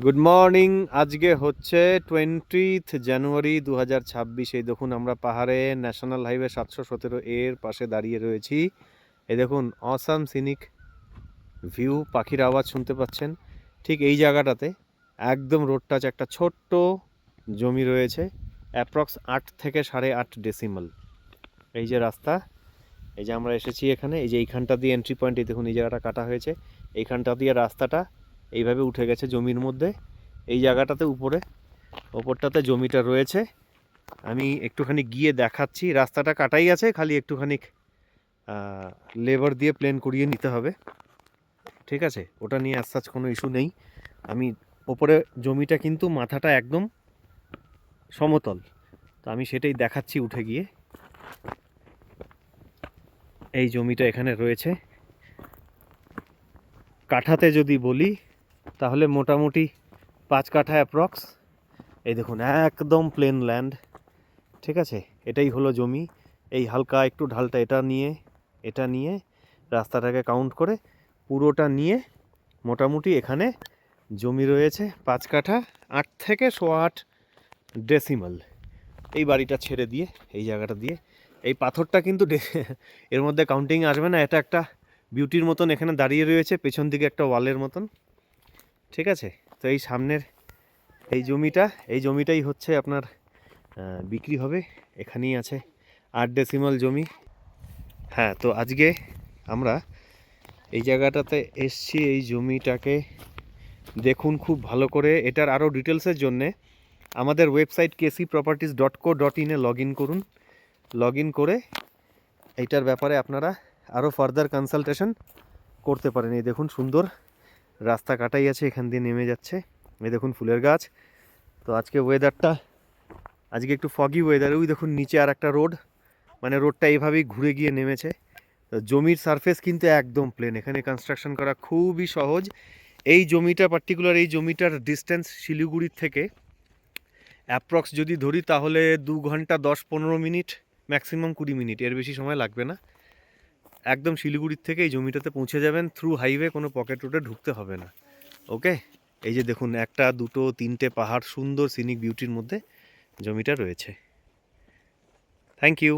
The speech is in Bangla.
Good morning. আজকে হচ্ছে 20th জানুয়ারি 2026। এই দেখুন আমরা পাহাড়ে ন্যাশনাল হাইওয়ে 717 এর পাশে দাঁড়িয়ে রয়েছি। এই দেখুন অসাম সিনিক ভিউ, পাখির আওয়াজ শুনতে পাচ্ছেন। ঠিক এই জায়গাটাতে একদম রোড টাচ একটা ছোট্ট জমি রয়েছে, অ্যাপ্রক্স 8 থেকে 8.5 ডেসিমাল। এই যে রাস্তা, এই যে আমরা এসেছি এখানে, এই যে এইখানটা দিয়ে এন্ট্রি পয়েন্ট, এই দেখুন এই জায়গাটা কাটা হয়েছে, এইখানটা দিয়ে রাস্তাটা এইভাবে উঠে গেছে জমির মধ্যে। এই জায়গাটাতে ওপরটাতে জমিটা রয়েছে। আমি একটুখানি গিয়ে দেখাচ্ছি। রাস্তাটা কাটাই আছে, খালি একটুখানি লেবার দিয়ে প্লেন করিয়ে নিতে হবে, ঠিক আছে? ওটা নিয়ে আজ কোনো ইস্যু নেই। আমি ওপরে জমিটা কিন্তু মাথাটা একদম সমতল, তো আমি সেটাই দেখাচ্ছি উঠে গিয়ে। এই জমিটা এখানে রয়েছে। কাঠাতে যদি বলি তাহলে মোটামুটি 5 কাঠা অ্যাপ্রক্স। এই দেখুন একদম প্লেন ল্যান্ড, ঠিক আছে? এটাই হলো জমি। এই হালকা একটু ঢালটা এটা নিয়ে রাস্তাটাকে কাউন্ট করে পুরোটা নিয়ে মোটামুটি এখানে জমি রয়েছে 5 কাঠা, 8 থেকে 8.25 ডেসিমাল। এই বাড়িটা ছেড়ে দিয়ে এই জায়গাটা দিয়ে এই পাথরটা কিন্তু এর মধ্যে কাউন্টিং আসবে না। এটা একটা বিউটির মতন এখানে দাঁড়িয়ে রয়েছে, পেছন দিকে একটা ওয়ালের মতন, ঠিক আছে? তো এই সামনের এই জমিটাই হচ্ছে আপনার বিক্রি হবে। এখানেই আছে 8 ডেসিমাল জমি। হ্যাঁ, তো আজকে আমরা এই জায়গাটাতে এসছি। এই জমিটাকে দেখুন খুব ভালো করে। এটার আরও ডিটেলসের জন্যে আমাদের ওয়েবসাইট kcproperties.co.in লগ ইন করুন। লগ ইন করে এইটার ব্যাপারে আপনারা আরও ফার্দার কনসালটেশন করতে পারেন। এই দেখুন সুন্দর রাস্তা কাটাই আছে, এখান দিয়ে নেমে যাচ্ছে। এই দেখুন ফুলের গাছ। তো আজকে ওয়েদারটা একটু ফগি ওয়েদার। ওই দেখুন নিচে আর একটা রোড, মানে রোডটা এইভাবেই ঘুরে গিয়ে নেমেছে। জমির সারফেস কিন্তু একদম প্লেন, এখানে কনস্ট্রাকশন করা খুবই সহজ। এই জমিটা পার্টিকুলার, এই জমিটার ডিস্টেন্স শিলিগুড়ির থেকে অ্যাপ্রক্স যদি ধরি তাহলে 2 ঘন্টা 10-15 মিনিট, ম্যাক্সিমাম 20 মিনিট, এর বেশি সময় লাগবে না। একদম শিলিগুড়ির থেকে এই জমিটাতে পৌঁছে যাবেন থ্রু হাইওয়ে, কোনো পকেট রোডে ঢুকতে হবে না। ওকে, এই যে দেখুন 1, 2, 3টে পাহাড় সুন্দর সিনিক বিউটির মধ্যে জমিটা রয়েছে। Thank you.